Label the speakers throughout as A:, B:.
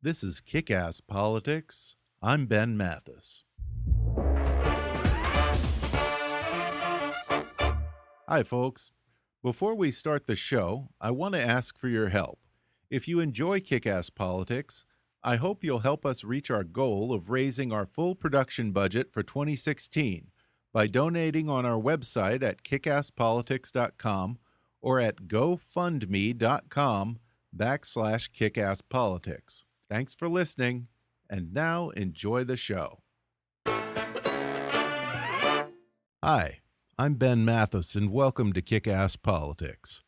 A: This is Kick-Ass Politics. I'm Ben Mathis. Hi, folks. Before we start the show, I want to ask for your help. If you enjoy Kick-Ass Politics, I hope you'll help us reach our goal of raising our full production budget for 2016 by donating on our website at kickasspolitics.com or at gofundme.com/kickasspolitics. Thanks for listening, and now enjoy the show. Hi, I'm Ben Mathis, and welcome to Kick-Ass Politics.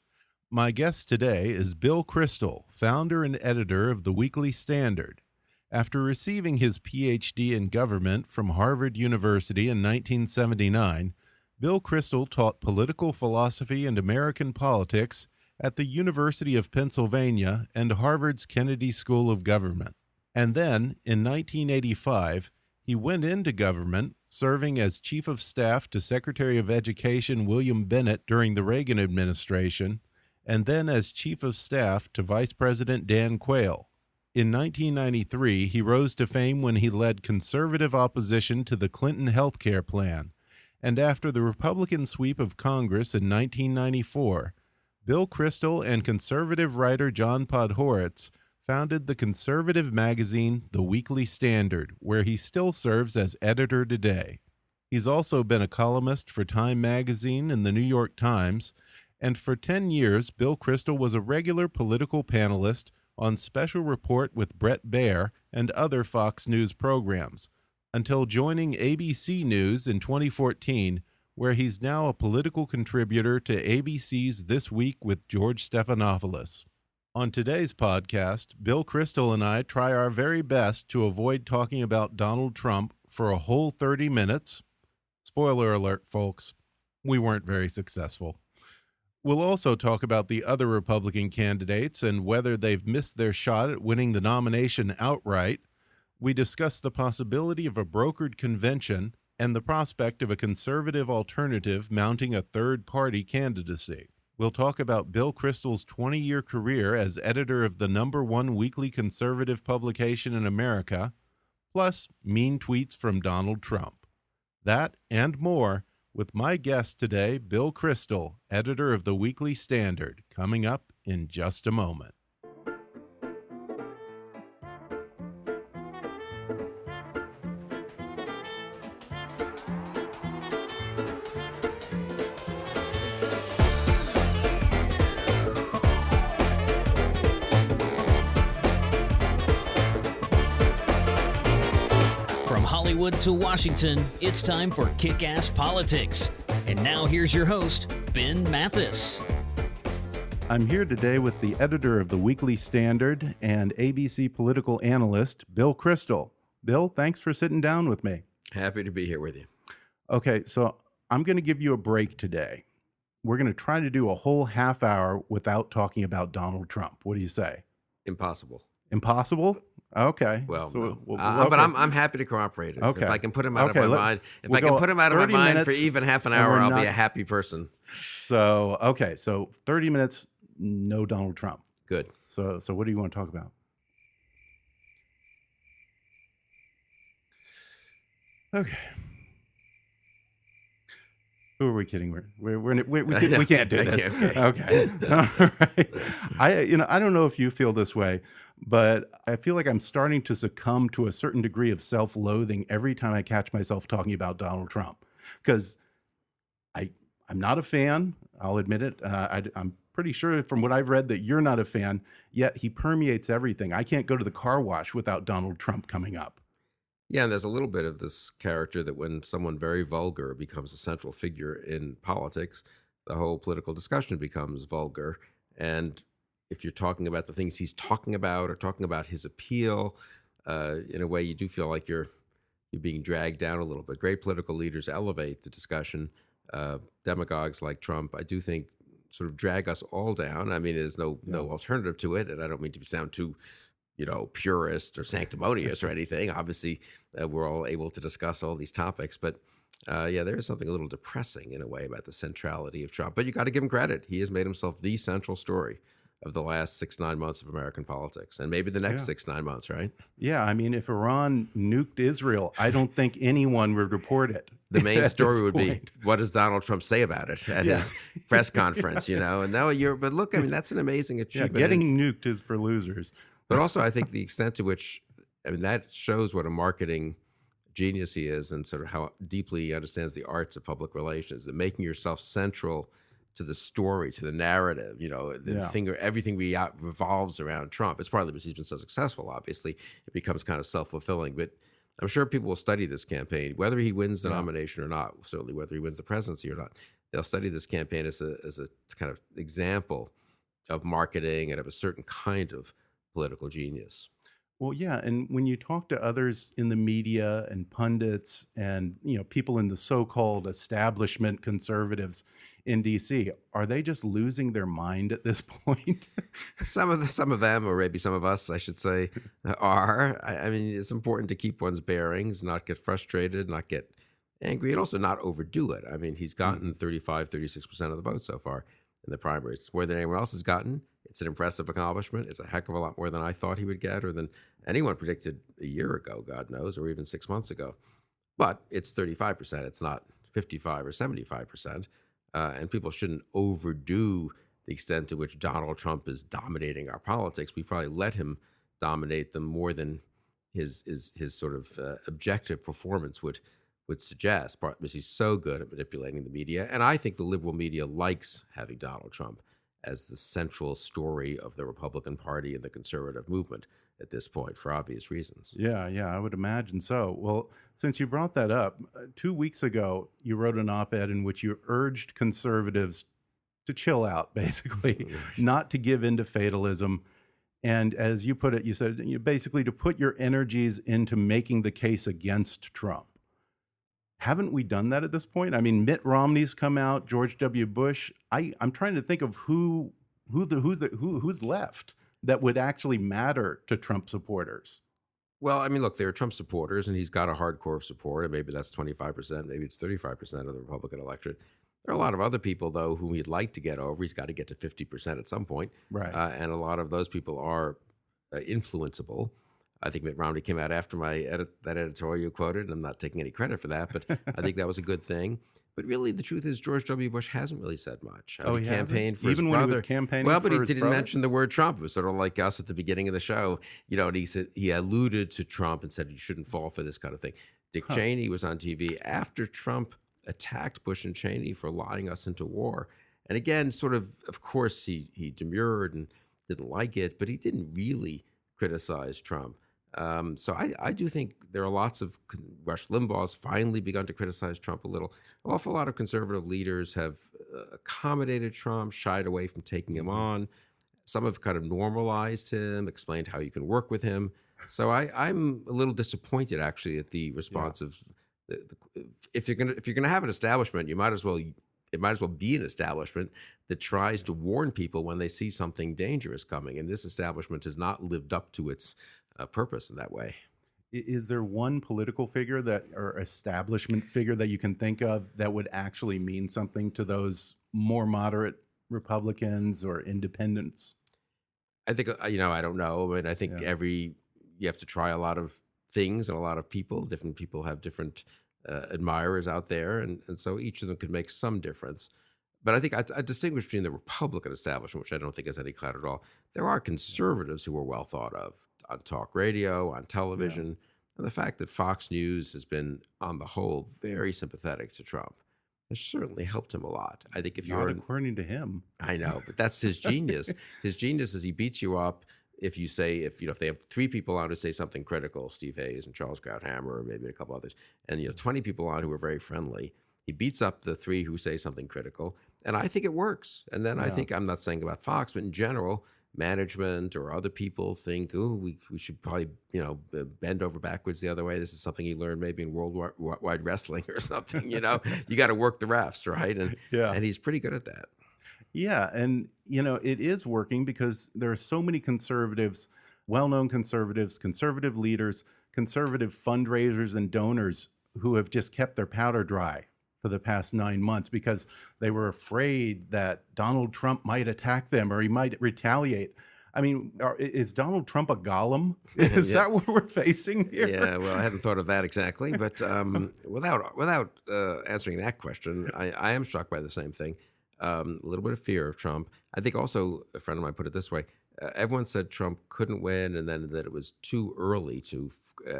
A: My guest today is Bill Kristol, founder and editor of the Weekly Standard. After receiving his Ph.D. in government from Harvard University in 1979, Bill Kristol taught political philosophy and American politics at the University of Pennsylvania and Harvard's Kennedy School of Government. And then, in 1985, he went into government, serving as Chief of Staff to Secretary of Education William Bennett during the Reagan administration, and then as Chief of Staff to Vice President Dan Quayle. In 1993, he rose to fame when he led conservative opposition to the Clinton health care plan. And after the Republican sweep of Congress in 1994, Bill Kristol and conservative writer John Podhoretz founded the conservative magazine The Weekly Standard, where he still serves as editor today. He's also been a columnist for Time magazine and the New York Times, and for 10 years, Bill Kristol was a regular political panelist on Special Report with Bret Baier and other Fox News programs, until joining ABC News in 2014, where he's now a political contributor to ABC's This Week with George Stephanopalis. On today's podcast, Bill Kristol and I try our very best to avoid talking about Donald Trump for a whole 30 minutes. Spoiler alert, folks, we weren't very successful. We'll also talk about the other Republican candidates and whether they've missed their shot at winning the nomination outright. We discuss the possibility of a brokered convention and the prospect of a conservative alternative mounting a third-party candidacy. We'll talk about Bill Kristol's 20-year career as editor of the #1 weekly conservative publication in America, plus mean tweets from Donald Trump. That and more with my guest today, Bill Kristol, editor of the Weekly Standard, coming up in just a moment.
B: Hollywood to Washington, it's time for Kick-Ass Politics. And now here's your host, Ben Mathis.
A: I'm here today with the editor of the Weekly Standard and ABC political analyst, Bill Kristol. Bill, thanks for sitting down with me.
C: Happy to be here with you.
A: Okay, so I'm going to give you a break today. We're going to try to do a whole half hour without talking about Donald Trump. What do you say?
C: Impossible.
A: Impossible? Okay.
C: Well,
A: so,
C: no.
A: okay.
C: But I'm happy to cooperate.
A: Okay.
C: If I can put him out of my mind, if I can put him out of my mind for even half an hour, I'll be a happy person.
A: So, okay. So 30 minutes, no Donald Trump.
C: Good.
A: So what do you want to talk about? Okay. Who are we kidding? We can't do this. Okay. All right. I don't know if you feel this way, but I feel like I'm starting to succumb to a certain degree of self-loathing every time I catch myself talking about Donald Trump, because I'm not a fan. I'll admit it. I'm pretty sure from what I've read that you're not a fan, yet he permeates everything. I can't go to the car wash without Donald Trump coming up.
C: Yeah, and there's a little bit of this character that when someone very vulgar becomes a central figure in politics, the whole political discussion becomes vulgar. And if you're talking about the things he's talking about or talking about his appeal, in a way you do feel like you're being dragged down a little bit. Great political leaders elevate the discussion. Demagogues like Trump, I do think, sort of drag us all down. I mean, there's no alternative to it, and I don't mean to sound too purist or sanctimonious or anything. Obviously, we're all able to discuss all these topics, but there is something a little depressing in a way about the centrality of Trump. But you got to give him credit. He has made himself the central story of the last 6-9 months of American politics, and maybe the next
A: Yeah.
C: 6-9 months, right?
A: Yeah, I mean, if Iran nuked Israel, I don't think anyone would report it.
C: The main
A: at
C: story
A: this
C: would be,
A: point.
C: what does Donald Trump say about it at
A: Yeah.
C: his press conference, And now but look, I mean, that's an amazing
A: Yeah,
C: achievement.
A: getting nuked is for losers.
C: But also, I think the extent to which, I mean, that shows what a marketing genius he is and sort of how deeply he understands the arts of public relations and making yourself central to the story, to the narrative, everything revolves around Trump. It's partly because he's been so successful, obviously. It becomes kind of self-fulfilling. But I'm sure people will study this campaign, whether he wins the nomination or not, certainly whether he wins the presidency or not. They'll study this campaign as a kind of example of marketing and of a certain kind of political genius.
A: Well, yeah, and when you talk to others in the media and pundits and people in the so-called establishment conservatives in DC, are they just losing their mind at this point?
C: Some of them, or maybe some of us, I should say, are. I mean, it's important to keep one's bearings, not get frustrated, not get angry, and also not overdo it. I mean, he's gotten 35-36% of the vote so far in the primaries. It's more than anyone else has gotten. It's an impressive accomplishment. It's a heck of a lot more than I thought he would get, or than anyone predicted a year ago, God knows, or even 6 months ago. But it's 35%. It's not 55 or 75%. And people shouldn't overdo the extent to which Donald Trump is dominating our politics. We probably let him dominate them more than his sort of objective performance would suggest, partly because he's so good at manipulating the media. And I think the liberal media likes having Donald Trump as the central story of the Republican Party and the conservative movement at this point, for obvious reasons.
A: Yeah, I would imagine so. Well, since you brought that up, 2 weeks ago, you wrote an op-ed in which you urged conservatives to chill out, basically, not to give in to fatalism. And as you put it, you said basically to put your energies into making the case against Trump. Haven't we done that at this point? I mean, Mitt Romney's come out, George W. Bush. I'm trying to think of who's left that would actually matter to Trump supporters.
C: Well, I mean, look, there are Trump supporters, and he's got a hardcore support, and maybe that's 25%, maybe it's 35% of the Republican electorate. There are a lot of other people, though, whom he'd like to get over. He's got to get to 50% at some point.
A: Right.
C: And a lot of those people are influenceable. I think Mitt Romney came out after that editorial you quoted, and I'm not taking any credit for that, but I think that was a good thing. But really, the truth is, George W. Bush hasn't really said much.
A: He
C: campaigned for
A: even
C: his
A: when
C: brother.
A: He was campaigning
C: well, but
A: for
C: he
A: his
C: didn't
A: brother?
C: mention the word Trump. It was sort of like us at the beginning of the show. And he said he alluded to Trump and said you shouldn't fall for this kind of thing. Dick Cheney was on TV after Trump attacked Bush and Cheney for lying us into war. And again, sort of course, he demurred and didn't like it, but he didn't really criticize Trump. So I do think there are lots of Rush Limbaugh's finally begun to criticize Trump a little. An awful lot of conservative leaders have accommodated Trump, shied away from taking him on. Some have kind of normalized him, explained how you can work with him. So I'm a little disappointed actually at the response of if you're gonna have an establishment, it might as well be an establishment that tries to warn people when they see something dangerous coming. And this establishment has not lived up to its purpose in that way.
A: Is there one political figure or establishment figure that you can think of that would actually mean something to those more moderate Republicans or independents?
C: I think, I don't know. I mean, I think you have to try a lot of things and a lot of people. Different people have different admirers out there. And so each of them could make some difference. But I think I distinguish between the Republican establishment, which I don't think has any clout at all. There are conservatives who are well thought of on talk radio, on television. And the fact that Fox News has been, on the whole, very sympathetic to Trump has certainly helped him a lot. I think
A: Not according to him.
C: I know, but that's his genius. His genius is he beats you up if they have 3 people on who say something critical, Steve Hayes and Charles Krauthammer, or maybe a couple others, and 20 people on who are very friendly. He beats up the 3 who say something critical, and I think it works. And then I think, I'm not saying about Fox, but in general, management or other people think, we should probably, bend over backwards the other way. This is something he learned maybe in worldwide wrestling or something, You got to work the refs, right? And he's pretty good at that.
A: Yeah, and it is working because there are so many conservatives, well-known conservatives, conservative leaders, conservative fundraisers and donors who have just kept their powder dry for the past 9 months because they were afraid that Donald Trump might attack them or he might retaliate. I mean, is Donald Trump a golem? Is
C: Yeah.
A: that what we're facing here?
C: Yeah, well, I hadn't thought of that exactly, but without answering that question, I am struck by the same thing. A little bit of fear of Trump. I think also, a friend of mine put it this way, everyone said Trump couldn't win and then that it was too early to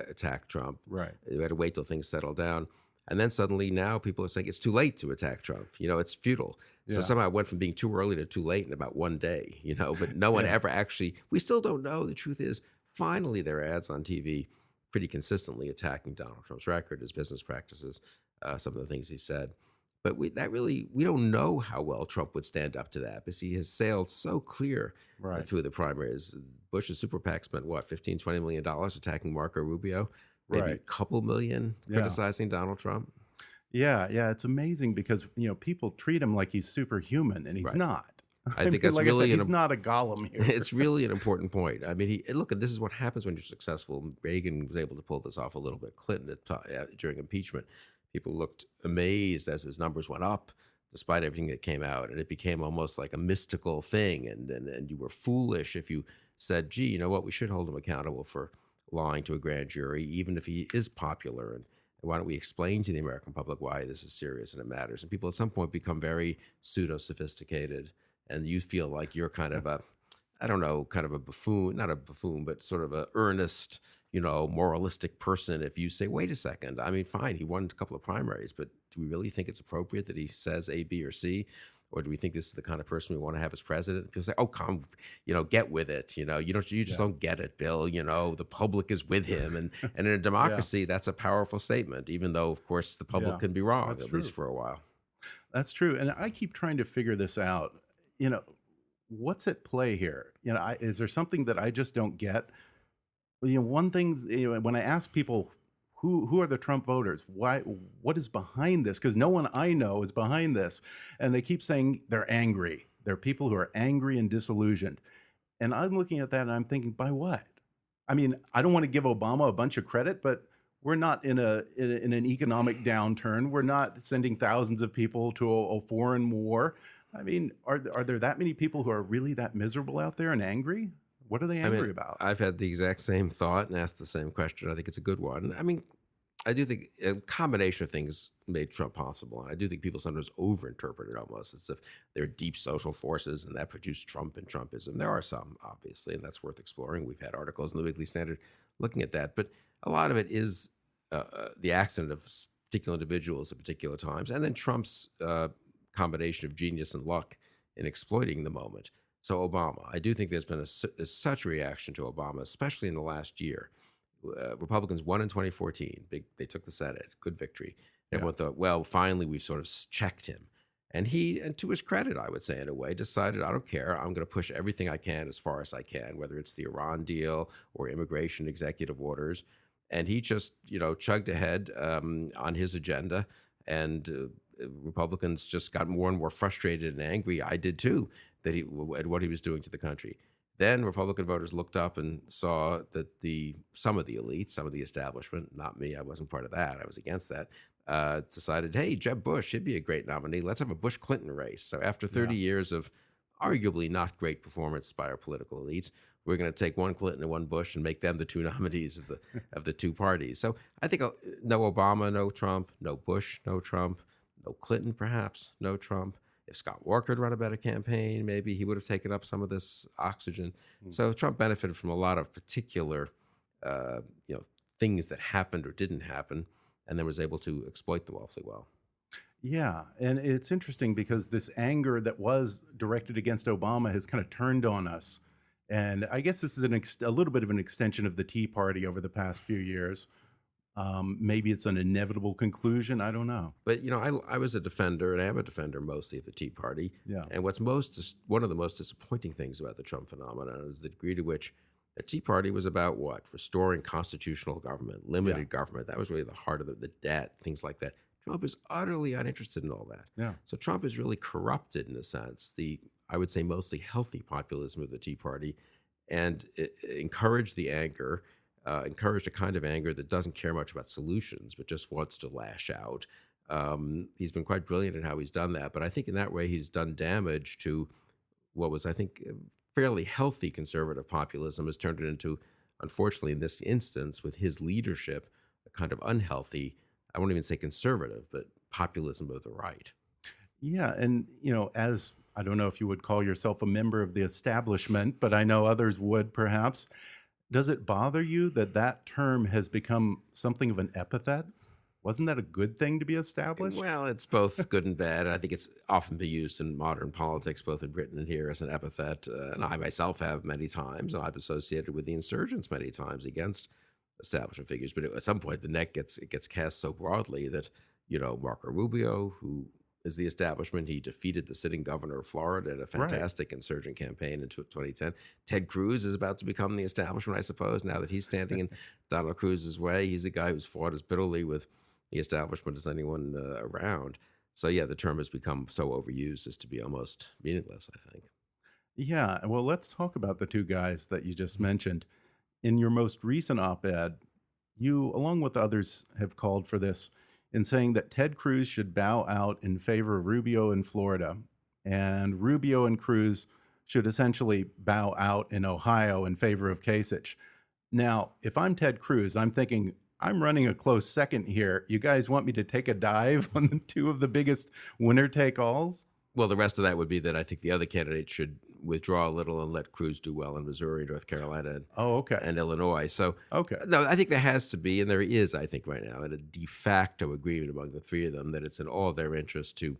C: attack Trump.
A: Right.
C: You had to wait till things settled down. And then suddenly now people are saying it's too late to attack Trump. It's futile. So
A: Yeah.
C: somehow it went from being too early to too late in about one day, but no one
A: Yeah.
C: ever actually, we still don't know. The truth is, finally there are ads on TV pretty consistently attacking Donald Trump's record, his business practices, some of the things he said. But we don't know how well Trump would stand up to that because he has sailed so clear
A: Right.
C: through the primaries. Bush's super PAC spent, what, $15, $20 million attacking Marco Rubio? Maybe
A: Right.
C: a couple million
A: Yeah.
C: criticizing Donald Trump?
A: Yeah, it's amazing because people treat him like he's superhuman, and he's
C: Right.
A: not.
C: I think that's
A: like
C: really
A: I said,
C: an
A: he's not a golem here.
C: It's really an important point. I mean, look, this is what happens when you're successful. Reagan was able to pull this off a little bit. Clinton during impeachment, people looked amazed as his numbers went up, despite everything that came out, and it became almost like a mystical thing. And you were foolish if you said, "Gee, you know what? We should hold him accountable for lying to a grand jury, even if he is popular." And why don't we explain to the American public why this is serious and it matters? And people at some point become very pseudo-sophisticated, and you feel like you're kind of kind of a buffoon, not a buffoon, but sort of a earnest, moralistic person. If you say, wait a second, I mean, fine, he won a couple of primaries, but do we really think it's appropriate that he says A, B, or C? Or do we think this is the kind of person we want to have as president? People say, "Oh, come, get with it. You just don't get it, Bill. The public is with him." And in a democracy, that's a powerful statement, even though, of course, the public can be wrong,
A: That's
C: at
A: true.
C: least for a while.
A: That's true. And I keep trying to figure this out. What's at play here? Is there something that I just don't get? One thing, when I ask people, who are the Trump voters? Why? What is behind this? Because no one I know is behind this. And they keep saying they're angry. They're people who are angry and disillusioned. And I'm looking at that and I'm thinking, by what? I mean, I don't want to give Obama a bunch of credit, but we're not in an economic downturn. We're not sending thousands of people to a foreign war. I mean, are there that many people who are really that miserable out there and angry? What are they angry about?
C: I've had the exact same thought and asked the same question. I think it's a good one. I mean, I do think a combination of things made Trump possible. And I do think people sometimes overinterpret it almost as if there are deep social forces and that produced Trump and Trumpism. There are some, obviously, and that's worth exploring. We've had articles in the Weekly Standard looking at that. But a lot of it is the accident of particular individuals at particular times. And then Trump's combination of genius and luck in exploiting the moment. So Obama, I do think there's been such a reaction to Obama, especially in the last year. Republicans won in 2014. They took the Senate, good victory. Everyone thought, well, finally we've sort of checked him. And he, and to his credit, I would say in a way, decided, I don't care. I'm going to push everything I can as far as I can, whether it's the Iran deal or immigration executive orders. And he just, chugged ahead on his agenda. And Republicans just got more and more frustrated and angry. I did too, at what he was doing to the country. Then Republican voters looked up and saw that some of the elites, some of the establishment, not me, I wasn't part of that, I was against that, decided, hey, Jeb Bush, he'd be a great nominee. Let's have a Bush-Clinton race. So after 30 years of arguably not great performance by our political elites, we're going to take one Clinton and one Bush and make them the two nominees of the two parties. So I think no Obama, no Trump, no Bush, no Trump, no Clinton perhaps, no Trump. If Scott Walker had run a better campaign, maybe he would have taken up some of this oxygen. So Trump benefited from a lot of particular, things that happened or didn't happen, and then was able to exploit them awfully well.
A: Yeah, and it's interesting because this anger that was directed against Obama has kind of turned on us. And I guess this is a little bit of an extension of the Tea Party over the past few years. Maybe it's an inevitable conclusion. I don't know.
C: But, I was a defender, and I am a defender mostly of the Tea Party.
A: Yeah.
C: And one of the most disappointing things about the Trump phenomenon is the degree to which the Tea Party was about what? Restoring constitutional government, limited government. That was really the heart of the debt, things like that. Trump is utterly uninterested in all that.
A: Yeah.
C: So Trump is really corrupted, in a sense, I would say mostly healthy populism of the Tea Party, and it encouraged the anger, encouraged a kind of anger that doesn't care much about solutions, but just wants to lash out. He's been quite brilliant in how he's done that. But I think in that way he's done damage to what was, I think, fairly healthy conservative populism, has turned it into, unfortunately, in this instance, with his leadership, a kind of unhealthy, I won't even say conservative, but populism of the right.
A: Yeah, and as I don't know if you would call yourself a member of the establishment, but I know others would perhaps. Does it bother you that that term has become something of an epithet? Wasn't that a good thing to be established?
C: Well, it's both good and bad. I think it's often been used in modern politics, both in Britain and here, as an epithet. And I myself have many times, and I've associated with the insurgents many times against establishment figures. But at some point, the net gets cast so broadly that, Marco Rubio, who is the establishment, he defeated the sitting governor of Florida in a fantastic insurgent campaign in 2010. Ted Cruz is about to become the establishment, I suppose, now that he's standing in Donald Cruz's way. He's a guy who's fought as bitterly with the establishment as anyone around. So, yeah, the term has become so overused as to be almost meaningless, I think.
A: Yeah, well, let's talk about the two guys that you just mentioned. In your most recent op-ed, you, along with others, have called for this in saying that Ted Cruz should bow out in favor of Rubio in Florida, and Rubio and Cruz should essentially bow out in Ohio in favor of Kasich. Now, if I'm Ted Cruz, I'm thinking, I'm running a close second here. You guys want me to take a dive on the two of the biggest winner-take-alls?
C: Well, the rest of that would be that I think the other candidates should withdraw a little and let Cruz do well in Missouri, North Carolina, and Illinois. So, no, I think there has to be, and there is, I think, right now, a de facto agreement among the three of them that it's in all their interest to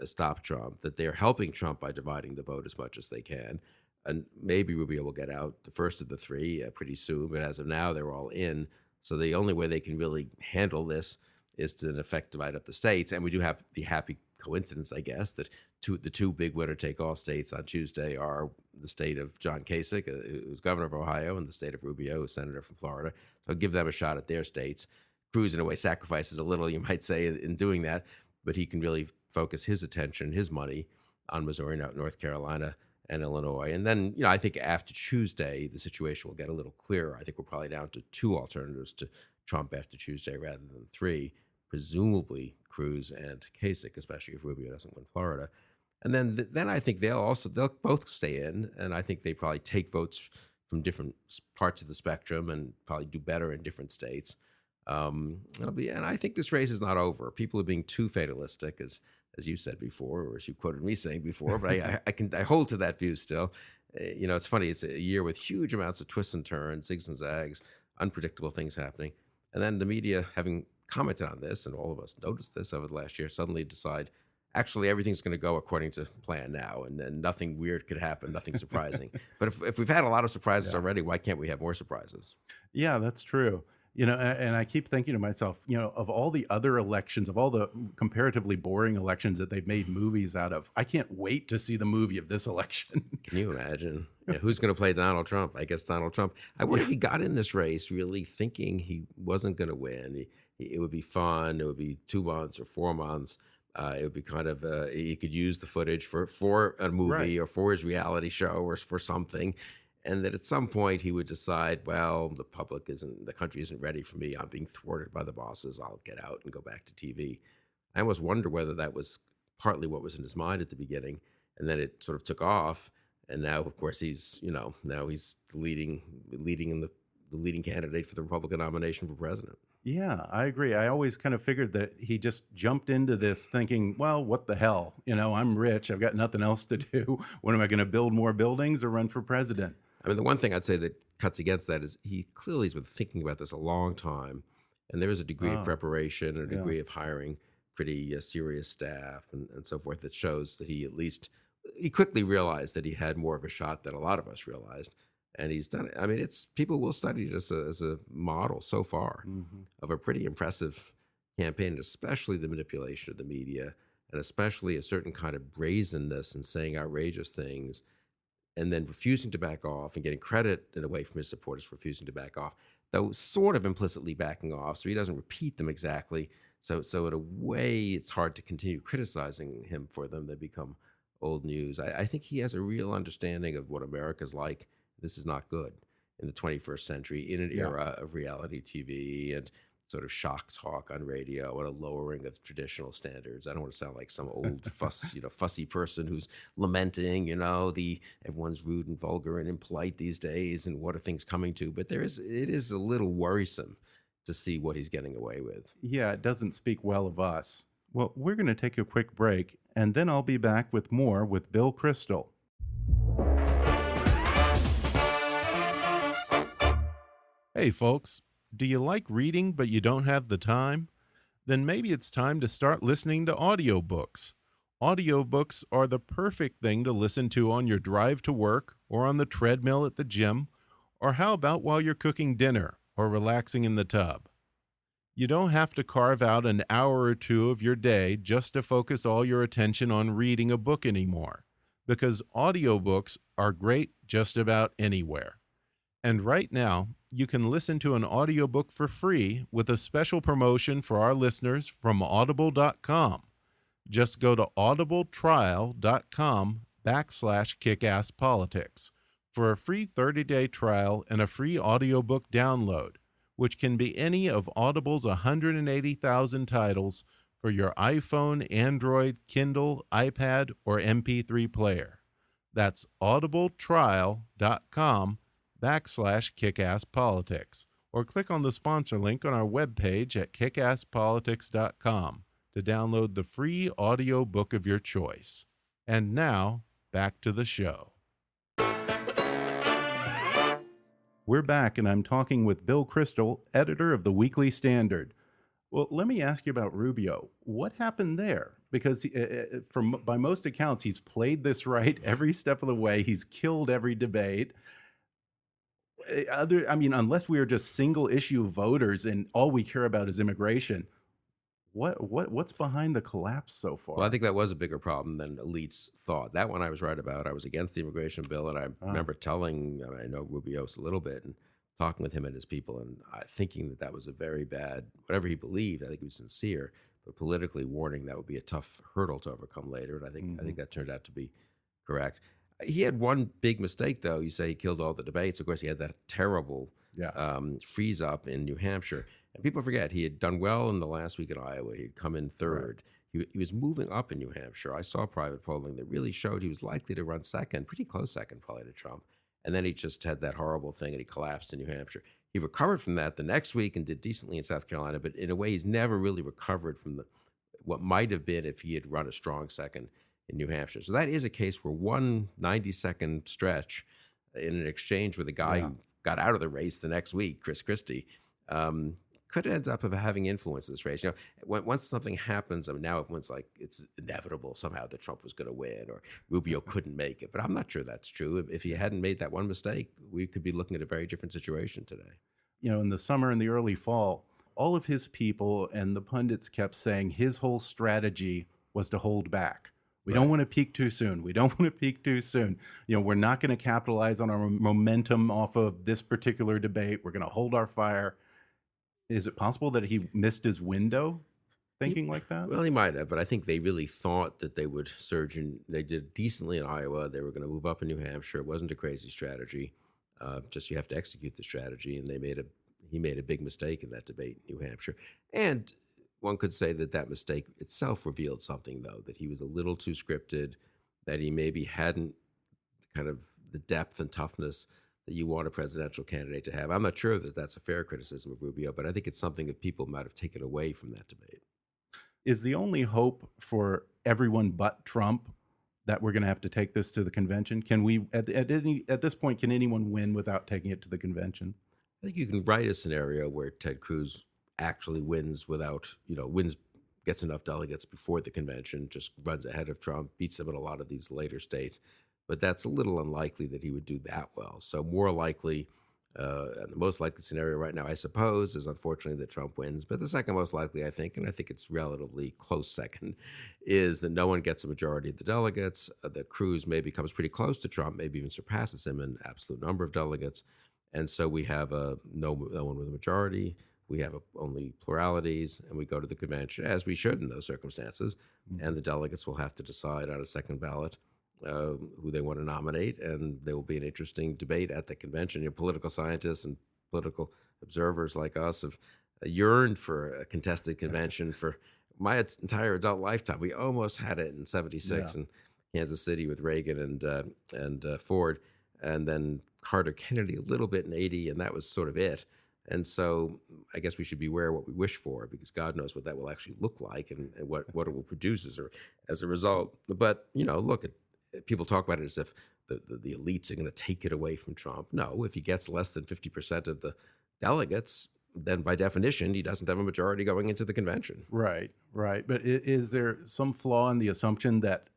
C: stop Trump, that they're helping Trump by dividing the vote as much as they can. And maybe Rubio will get out, the first of the three, pretty soon. But as of now, they're all in. So the only way they can really handle this is to, in effect, divide up the states. And we do have the happy coincidence, I guess, that the two big winner-take-all states on Tuesday are the state of John Kasich, who's governor of Ohio, and the state of Rubio, who's senator from Florida. So give them a shot at their states. Cruz, in a way, sacrifices a little, you might say, in doing that, but he can really focus his attention, his money, on Missouri, North Carolina, and Illinois. And then, I think after Tuesday, the situation will get a little clearer. I think we're probably down to two alternatives to Trump after Tuesday rather than three, presumably Cruz and Kasich, especially if Rubio doesn't win Florida. And then I think they'll both stay in, and I think they probably take votes from different parts of the spectrum and probably do better in different states. And I think this race is not over. People are being too fatalistic, as you said before, or as you quoted me saying before, but I hold to that view still. It's funny. It's a year with huge amounts of twists and turns, zigs and zags, unpredictable things happening. And then the media, having commented on this, and all of us noticed this over the last year, suddenly decide, actually, everything's going to go according to plan now, and nothing weird could happen, nothing surprising. But if we've had a lot of surprises already, why can't we have more surprises?
A: Yeah, that's true. And I keep thinking to myself, of all the other elections, of all the comparatively boring elections that they've made movies out of, I can't wait to see the movie of this election.
C: Can you imagine? Who's going to play Donald Trump? I guess Donald Trump. I wonder if he got in this race really thinking he wasn't going to win. It would be fun. It would be 2 months or 4 months. It would be kind of, he could use the footage for a movie or for his reality show or for something. And that at some point he would decide, well, the country isn't ready for me. I'm being thwarted by the bosses. I'll get out and go back to TV. I almost wonder whether that was partly what was in his mind at the beginning. And then it sort of took off. And now, of course, he's the leading candidate for the Republican nomination for president.
A: Yeah, I agree. I always kind of figured that he just jumped into this thinking, well, what the hell? I'm rich. I've got nothing else to do. When am I going to build more buildings or run for president?
C: I mean, the one thing I'd say that cuts against that is he clearly has been thinking about this a long time. And there is a degree of preparation and a degree of hiring pretty serious staff and so forth that shows that he quickly realized that he had more of a shot than a lot of us realized. And he's done it. I mean, people will study it as a model so far of a pretty impressive campaign, especially the manipulation of the media, and especially a certain kind of brazenness in saying outrageous things, and then refusing to back off and getting credit in a way from his supporters for refusing to back off, though sort of implicitly backing off, so he doesn't repeat them exactly. So in a way, it's hard to continue criticizing him for them. They become old news. I think he has a real understanding of what America's like. This is not good in the 21st century, in an era of reality TV and sort of shock talk on radio and a lowering of traditional standards. I don't want to sound like some old fussy person who's lamenting, everyone's rude and vulgar and impolite these days, and what are things coming to? But it is a little worrisome to see what he's getting away with.
A: Yeah, it doesn't speak well of us. Well, we're going to take a quick break, and then I'll be back with more with Bill Kristol. Hey, folks, do you like reading but you don't have the time? Then maybe it's time to start listening to audiobooks. Audiobooks are the perfect thing to listen to on your drive to work or on the treadmill at the gym, or how about while you're cooking dinner or relaxing in the tub? You don't have to carve out an hour or two of your day just to focus all your attention on reading a book anymore, because audiobooks are great just about anywhere. And right now, you can listen to an audiobook for free with a special promotion for our listeners from audible.com. Just go to audibletrial.com/kickasspolitics for a free 30-day trial and a free audiobook download, which can be any of Audible's 180,000 titles for your iPhone, Android, Kindle, iPad, or MP3 player. That's audibletrial.com/kickasspolitics, or click on the sponsor link on our webpage at kickasspolitics.com to download the free audio book of your choice. And now, back to the show. We're back, and I'm talking with Bill Kristol, editor of the Weekly Standard. Well, let me ask you about Rubio. What happened there? Because by most accounts, he's played this right every step of the way. He's killed every debate. Unless we are just single issue voters and all we care about is immigration, what's behind the collapse so far?
C: Well, I think that was a bigger problem than elites thought. That one I was right about. I was against the immigration bill, and I remember I know Rubio a little bit, and talking with him and his people, and thinking that was a very bad, whatever he believed, I think he was sincere, but politically warning that would be a tough hurdle to overcome later, and I think that turned out to be correct. He had one big mistake, though. You say he killed all the debates. Of course, he had that terrible freeze up in New Hampshire. And people forget, he had done well in the last week in Iowa. He'd come in third. Right. He was moving up in New Hampshire. I saw private polling that really showed he was likely to run second, pretty close second probably to Trump. And then he just had that horrible thing, and he collapsed in New Hampshire. He recovered from that the next week and did decently in South Carolina, but in a way he's never really recovered from what might have been if he had run a strong second in New Hampshire. So that is a case where one 90-second stretch in an exchange with a guy who got out of the race the next week, Chris Christie, could end up having influence in this race. Once something happens, now everyone's like, it's inevitable somehow that Trump was going to win or Rubio couldn't make it. But I'm not sure that's true. If he hadn't made that one mistake, we could be looking at a very different situation today.
A: In the summer and the early fall, all of his people and the pundits kept saying his whole strategy was to hold back. We don't want to peak too soon. We don't want to peak too soon. We're not going to capitalize on our momentum off of this particular debate. We're going to hold our fire. Is it possible that he missed his window thinking like that? Well,
C: he might have, but I think they really thought that they would surge in. They did decently in Iowa. They were going to move up in New Hampshire. It wasn't a crazy strategy. Just you have to execute the strategy, and he made a big mistake in that debate in New Hampshire. And one could say that mistake itself revealed something, though, that he was a little too scripted, that he maybe hadn't kind of the depth and toughness that you want a presidential candidate to have. I'm not sure that that's a fair criticism of Rubio, but I think it's something that people might have taken away from that debate.
A: Is the only hope for everyone but Trump that we're going to have to take this to the convention? Can we, at this point, can anyone win without taking it to the convention?
C: I think you can write a scenario where Ted Cruz actually wins gets enough delegates before the convention, just runs ahead of Trump, beats him in a lot of these later states. But that's a little unlikely that he would do that well. So more likely, and the most likely scenario right now, I suppose, is unfortunately that Trump wins. But the second most likely, I think, and I think it's relatively close second, is that no one gets a majority of the delegates, that Cruz maybe comes pretty close to Trump, maybe even surpasses him in absolute number of delegates. And so we have no one with a majority. We have only pluralities, and we go to the convention, as we should in those circumstances. Mm-hmm. And the delegates will have to decide on a second ballot who they want to nominate, and there will be an interesting debate at the convention. Political scientists and political observers like us have yearned for a contested convention for my entire adult lifetime. We almost had it in '76 in Kansas City with Reagan and Ford, and then Carter Kennedy a little bit in '80, and that was sort of it. And so I guess we should beware what we wish for, because God knows what that will actually look like and what it will produce as a result. But, look, people talk about it as if the elites are going to take it away from Trump. No, if he gets less than 50% of the delegates, then by definition, he doesn't have a majority going into the convention.
A: Right. But is there some flaw in the assumption that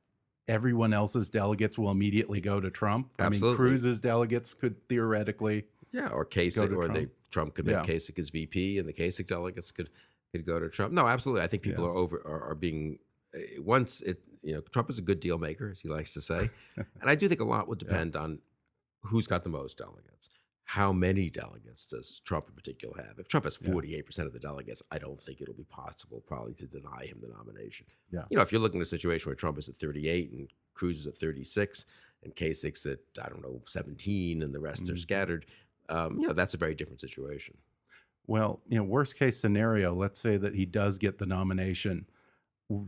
A: everyone else's delegates will immediately go to Trump?
C: Absolutely.
A: I mean, Cruz's delegates could theoretically
C: or Kasich, or Trump could make Kasich his VP, and the Kasich delegates could go to Trump. No, absolutely. I think people are being Trump is a good deal maker, as he likes to say, and I do think a lot would depend on who's got the most delegates. How many delegates does Trump in particular have? If Trump has 48% of the delegates, I don't think it'll be possible probably to deny him the nomination.
A: Yeah.
C: If you're looking at a situation where Trump is at 38 and Cruz is at 36 and Kasich's at, 17 and the rest are scattered, that's a very different situation.
A: Well, worst case scenario, let's say that he does get the nomination.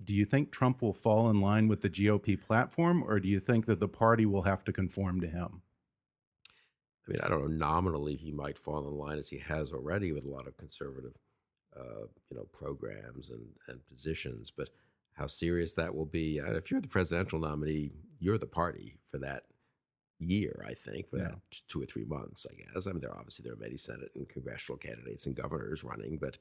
A: Do you think Trump will fall in line with the GOP platform, or do you think that the party will have to conform to him?
C: I mean, I don't know. Nominally, he might fall in line, as he has already, with a lot of conservative, programs and positions. But how serious that will be, if you're the presidential nominee, you're the party for that year, I think, for that 2 or 3 months, I guess. I mean, there are many Senate and congressional candidates and governors running, but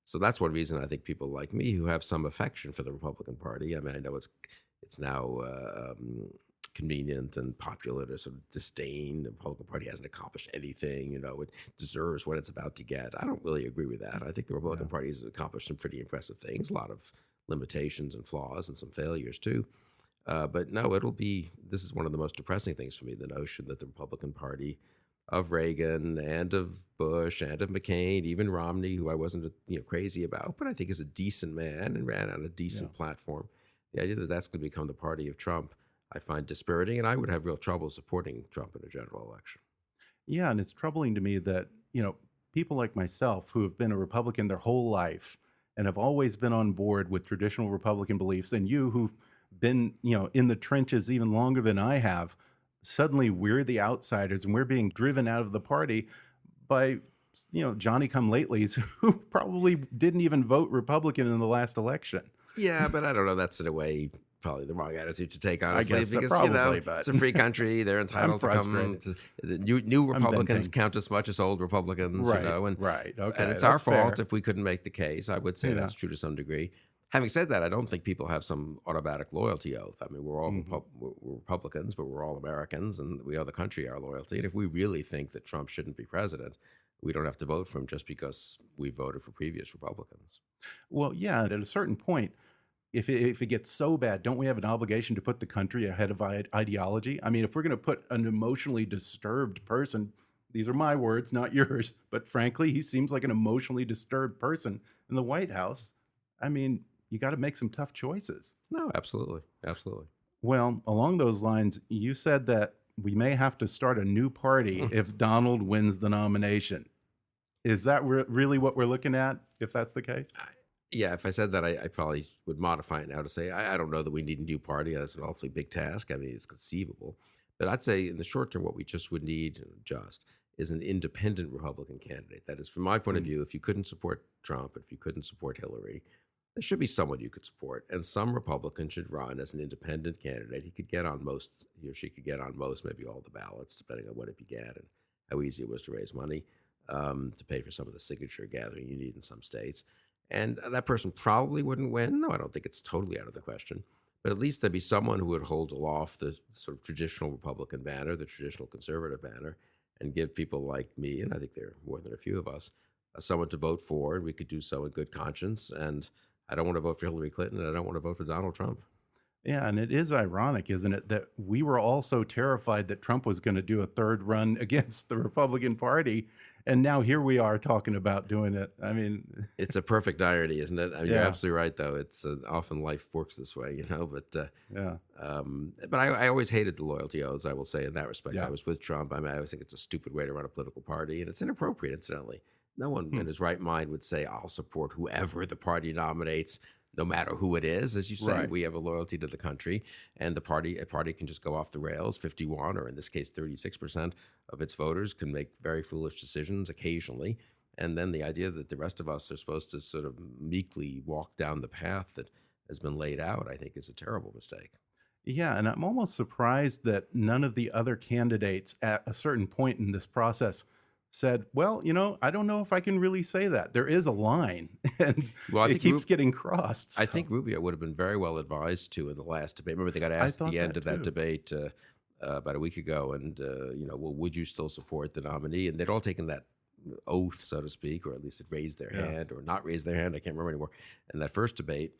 C: so that's one reason I think people like me, who have some affection for the Republican Party. I mean, I know it's now convenient and popular to sort of disdain the Republican Party hasn't accomplished anything, it deserves what it's about to get. I don't really agree with that. I think the Republican Party has accomplished some pretty impressive things, a lot of limitations and flaws and some failures too. But no, this is one of the most depressing things for me, the notion that the Republican Party of Reagan and of Bush and of McCain, even Romney, who I wasn't crazy about, but I think is a decent man and ran on a decent platform. The idea that that's going to become the party of Trump, I find dispiriting, and I would have real trouble supporting Trump in a general election. Yeah,
A: and it's troubling to me that, people like myself who have been a Republican their whole life and have always been on board with traditional Republican beliefs, and you who've been, in the trenches even longer than I have, suddenly we're the outsiders and we're being driven out of the party by, Johnny-come-latelys who probably didn't even vote Republican in the last election.
C: Yeah, but I don't know. That's in a way probably the wrong attitude to take, honestly,
A: I guess
C: because
A: probably, but
C: it's a free country. They're entitled to come. New Republicans count as much as old Republicans,
A: right?
C: Okay, and it's
A: that's
C: our fault
A: fair
C: if we couldn't make the case. I would say that's true to some degree. Having said that, I don't think people have some automatic loyalty oath. I mean, we're all we're Republicans, but we're all Americans, and we owe the country our loyalty. And if we really think that Trump shouldn't be president, we don't have to vote for him just because we voted for previous Republicans.
A: Well, yeah, at a certain point, if it gets so bad, don't we have an obligation to put the country ahead of ideology? I mean, if we're going to put an emotionally disturbed person, these are my words, not yours, but frankly, he seems like an emotionally disturbed person in the White House. I mean, you got to make some tough choices.
C: No, absolutely. Absolutely.
A: Well, along those lines, you said that we may have to start a new party if Donald wins the nomination. Is that really what we're looking at, if that's the case?
C: Yeah, if I said that, I probably would modify it now to say, I don't know that we need a new party. That's an awfully big task. I mean, it's conceivable. But I'd say in the short term, what we just would need is an independent Republican candidate. That is, from my point of view, if you couldn't support Trump, if you couldn't support Hillary, there should be someone you could support. And some Republican should run as an independent candidate. He or she could get on most, maybe all the ballots, depending on what it began and how easy it was to raise money to pay for some of the signature gathering you need in some states. And that person probably wouldn't win. No, I don't think it's totally out of the question. But at least there'd be someone who would hold aloft the sort of traditional Republican banner, the traditional conservative banner, and give people like me, and I think there are more than a few of us, someone to vote for, and we could do so in good conscience. And I don't want to vote for Hillary Clinton, and I don't want to vote for Donald Trump.
A: Yeah, and it is ironic, isn't it, that we were all so terrified that Trump was going to do a third run against the Republican Party, and now here we are talking about doing it. I mean,
C: it's a perfect irony, isn't it? I mean, you're absolutely right, though. It's often life works this way, But but I always hated the loyalty oaths. I will say in that respect, I was with Trump. I mean, I always think it's a stupid way to run a political party, and it's inappropriate, incidentally. No one in his right mind would say, I'll support whoever the party nominates, no matter who it is. As you say,
A: Right.
C: we have a loyalty to the country, and a party can just go off the rails. 51, or in this case, 36% of its voters can make very foolish decisions occasionally. And then the idea that the rest of us are supposed to sort of meekly walk down the path that has been laid out, I think, is a terrible mistake.
A: Yeah, and I'm almost surprised that none of the other candidates at a certain point in this process said, well, I don't know if I can really say that. There is a line, and
C: Well, I
A: it
C: think
A: keeps getting crossed.
C: I think Rubio would have been very well advised to in the last debate. Remember, they got asked at the end of that debate about a week ago, and, well, would you still support the nominee? And they'd all taken that oath, so to speak, or at least had raised their hand or not raised their hand. I can't remember anymore. In that first debate,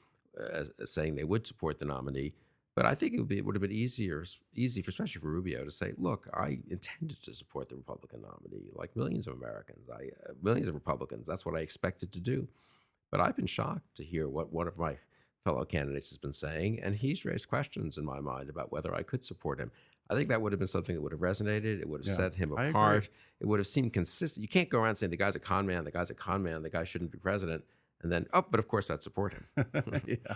C: saying they would support the nominee. But I think it would have been easy, especially for Rubio, to say, look, I intended to support the Republican nominee, like millions of Americans, millions of Republicans. That's what I expected to do. But I've been shocked to hear what one of my fellow candidates has been saying, and he's raised questions in my mind about whether I could support him. I think that would have been something that would have resonated. It would have set him apart. It would have seemed consistent. You can't go around saying the guy's a con man, the guy's a con man, the guy shouldn't be president. And then, but of course I'd support him.
A: Yeah.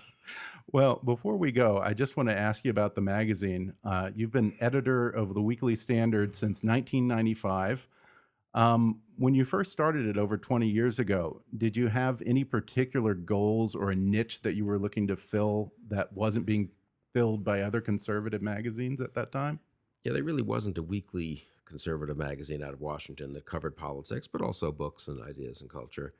A: Well, before we go, I just want to ask you about the magazine. You've been editor of the Weekly Standard since 1995. When you first started it over 20 years ago, did you have any particular goals or a niche that you were looking to fill that wasn't being filled by other conservative magazines at that time?
C: Yeah, there really wasn't a weekly conservative magazine out of Washington that covered politics, but also books and ideas and culture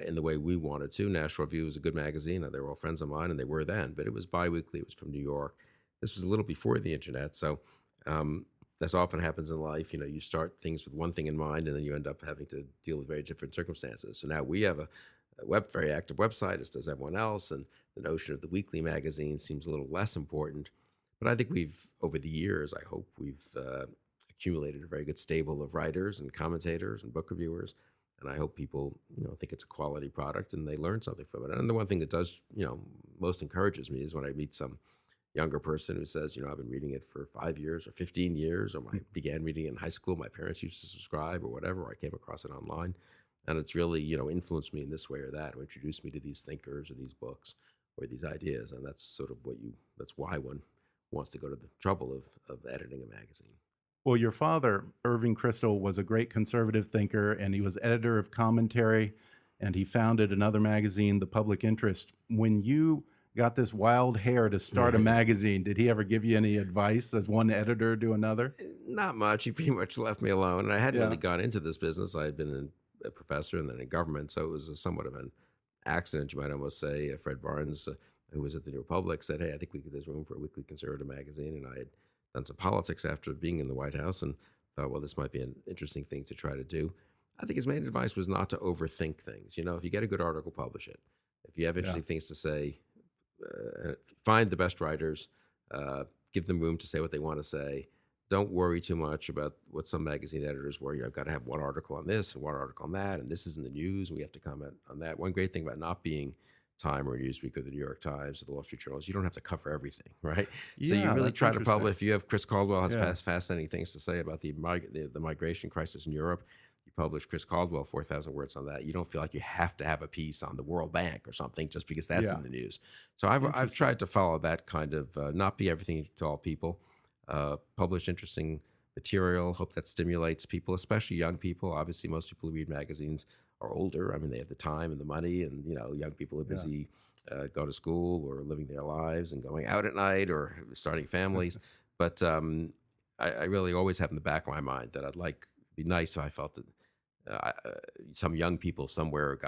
C: in the way we wanted to. National Review was a good magazine. They were all friends of mine, and they were then, but it was biweekly. It was from New York. This was a little before the internet, so as often happens in life, you start things with one thing in mind, and then you end up having to deal with very different circumstances. So now we have a very active website, as does everyone else, and the notion of the weekly magazine seems a little less important. But I think over the years, I hope we've accumulated a very good stable of writers and commentators and book reviewers. And I hope people, think it's a quality product and they learn something from it. And the one thing that does, most encourages me is when I meet some younger person who says, I've been reading it for 5 years or 15 years, or I began reading it in high school. My parents used to subscribe or whatever. Or I came across it online. And it's really, influenced me in this way or that, or introduced me to these thinkers or these books or these ideas. And that's sort of that's why one wants to go to the trouble of editing a magazine.
A: Well, your father, Irving Kristol, was a great conservative thinker, and he was editor of Commentary, and he founded another magazine, The Public Interest. When you got this wild hair to start a magazine, did he ever give you any advice as one editor to another?
C: Not much. He pretty much left me alone. And I hadn't really gone into this business. I had been a professor and then in government, so it was somewhat of an accident, you might almost say. Fred Barnes, who was at the New Republic, said, hey, I think there's room for a weekly conservative magazine. And I had done some politics after being in the White House and thought, well, this might be an interesting thing to try to do. I think his main advice was not to overthink things. If you get a good article, publish it. If you have interesting things to say, find the best writers, give them room to say what they want to say. Don't worry too much about what some magazine editors worry. I've got to have one article on this and one article on that, and this is in the news, and we have to comment on that. One great thing about not being Time or Newsweek or the New York Times or the Wall Street Journal is you don't have to cover everything, right? So you really try to publish. If you have Chris Caldwell has fascinating things to say about the migration crisis in Europe, you publish Chris Caldwell 4,000 words on that. You don't feel like you have to have a piece on the World Bank or something just because that's in the news. So I've tried to follow that kind of not be everything to all people. Publish interesting material. Hope that stimulates people, especially young people. Obviously, most people who read magazines are older. I mean, they have the time and the money, and young people are busy going to school or living their lives and going out at night or starting families. But I really always have in the back of my mind that it'd be nice if I felt that some young people somewhere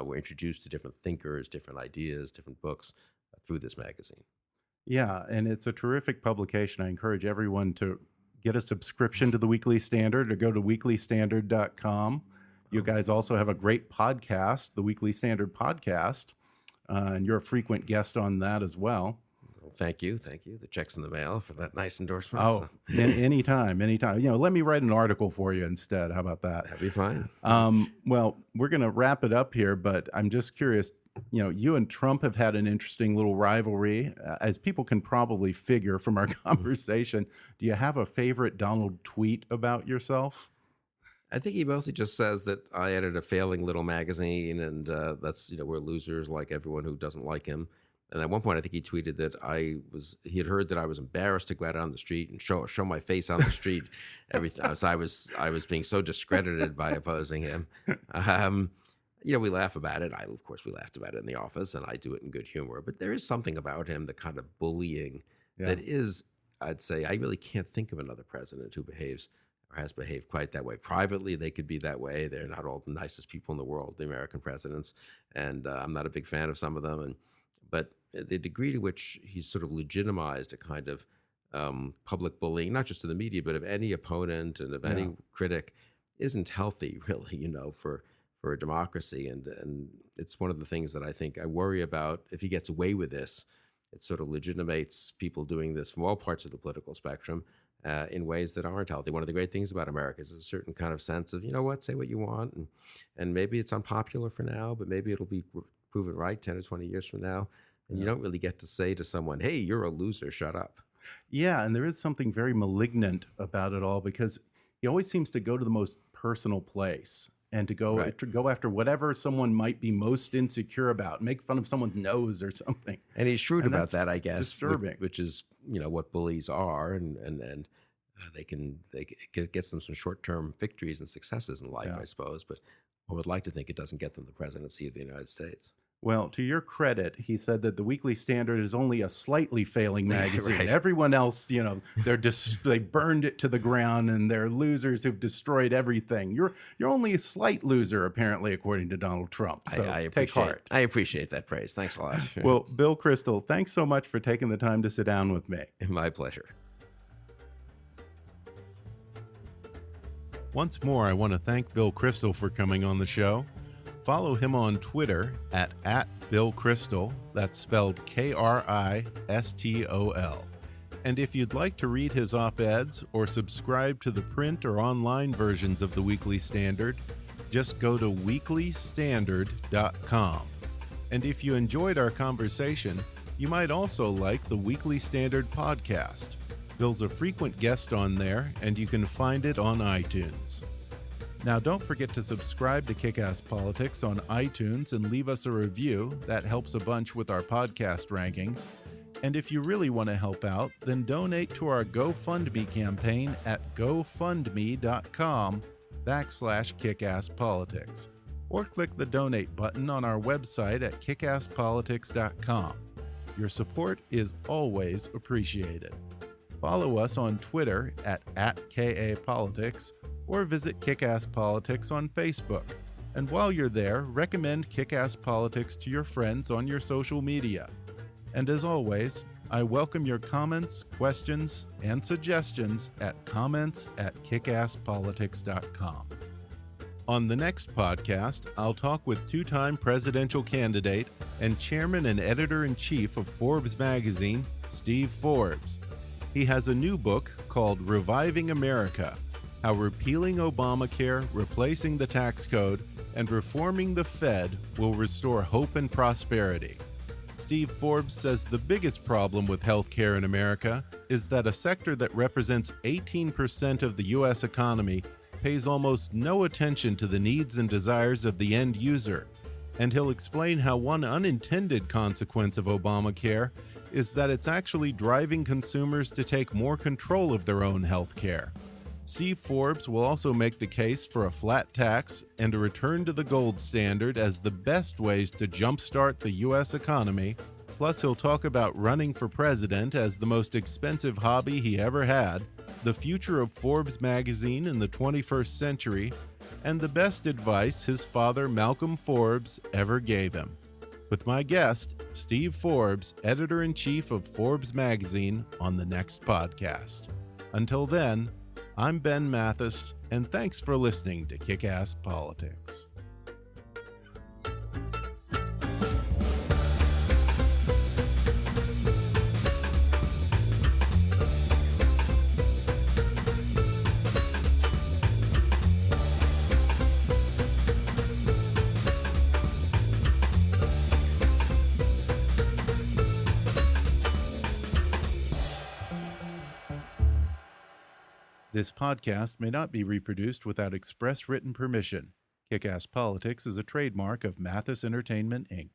C: were introduced to different thinkers, different ideas, different books through this magazine.
A: Yeah, and it's a terrific publication. I encourage everyone to get a subscription to the Weekly Standard or go to weeklystandard.com. You guys also have a great podcast, the Weekly Standard Podcast, and you're a frequent guest on that as well.
C: Thank you. The check's in the mail for that nice endorsement.
A: Oh, anytime. Let me write an article for you instead. How about that?
C: That'd be fine.
A: Well, we're going to wrap it up here, but I'm just curious. You and Trump have had an interesting little rivalry, as people can probably figure from our conversation. Do you have a favorite Donald tweet about yourself?
C: I think he mostly just says that I edit a failing little magazine, and that's we're losers like everyone who doesn't like him. And at one point, I think he tweeted that he had heard that I was embarrassed to go out on the street and show my face on the street. Everything. So I was being so discredited by opposing him. We laugh about it. Of course, we laughed about it in the office, and I do it in good humor. But there is something about him, the kind of bullying that is, I'd say, I really can't think of another president who behaves or has behaved quite that way. Privately, they could be that way. They're not all the nicest people in the world, the American presidents, and I'm not a big fan of some of them. But the degree to which he's sort of legitimized a kind of public bullying, not just to the media, but of any opponent and of any critic, isn't healthy, really, for a democracy. And it's one of the things that I think I worry about. If he gets away with this, it sort of legitimates people doing this from all parts of the political spectrum in ways that aren't healthy. One of the great things about America is a certain kind of sense of, say what you want, and maybe it's unpopular for now, but maybe it'll be proven right 10 or 20 years from now. And you don't really get to say to someone, hey, you're a loser, shut up.
A: Yeah, and there is something very malignant about it all, because he always seems to go to the most personal place and to go after whatever someone might be most insecure about, make fun of someone's nose or something.
C: And he's shrewd about that, I guess.
A: Disturbing.
C: Which is, what bullies are, and it gets them some short-term victories and successes in life, I suppose. But I would like to think it doesn't get them the presidency of the United States.
A: Well, to your credit, he said that the Weekly Standard is only a slightly failing magazine.
C: Right.
A: Everyone else, they burned it to the ground, and they're losers who've destroyed everything. You're only a slight loser, apparently, according to Donald Trump. So take heart.
C: I appreciate that praise. Thanks a lot.
A: Well, Bill Kristol, thanks so much for taking the time to sit down with me.
C: My pleasure.
A: Once more, I want to thank Bill Kristol for coming on the show. Follow him on Twitter at Bill Kristol. That's spelled Kristol. And if you'd like to read his op-eds or subscribe to the print or online versions of the Weekly Standard, just go to weeklystandard.com. And if you enjoyed our conversation, you might also like the Weekly Standard podcast. Bill's a frequent guest on there, and you can find it on iTunes. Now, don't forget to subscribe to Kick-Ass Politics on iTunes and leave us a review. That helps a bunch with our podcast rankings. And if you really want to help out, then donate to our GoFundMe campaign at gofundme.com/kickasspolitics. Or click the donate button on our website at kickasspolitics.com. Your support is always appreciated. Follow us on Twitter at @KAPolitics, or visit Kick-Ass Politics on Facebook. And while you're there, recommend Kick-Ass Politics to your friends on your social media. And as always, I welcome your comments, questions, and suggestions at comments@kickasspolitics.com. On the next podcast, I'll talk with two-time presidential candidate and chairman and editor-in-chief of Forbes magazine, Steve Forbes. He has a new book called Reviving America: How Repealing Obamacare, Replacing the Tax Code, and Reforming the Fed Will Restore Hope and Prosperity. Steve Forbes says the biggest problem with healthcare in America is that a sector that represents 18% of the U.S. economy pays almost no attention to the needs and desires of the end user. And he'll explain how one unintended consequence of Obamacare is that it's actually driving consumers to take more control of their own health care. Steve Forbes will also make the case for a flat tax and a return to the gold standard as the best ways to jumpstart the U.S. economy. Plus, he'll talk about running for president as the most expensive hobby he ever had, the future of Forbes magazine in the 21st century, and the best advice his father, Malcolm Forbes, ever gave him. With my guest, Steve Forbes, editor-in-chief of Forbes magazine, on the next podcast. Until then, I'm Ben Mathis, and thanks for listening to Kick-Ass Politics. This podcast may not be reproduced without express written permission. Kick-Ass Politics is a trademark of Mathis Entertainment, Inc.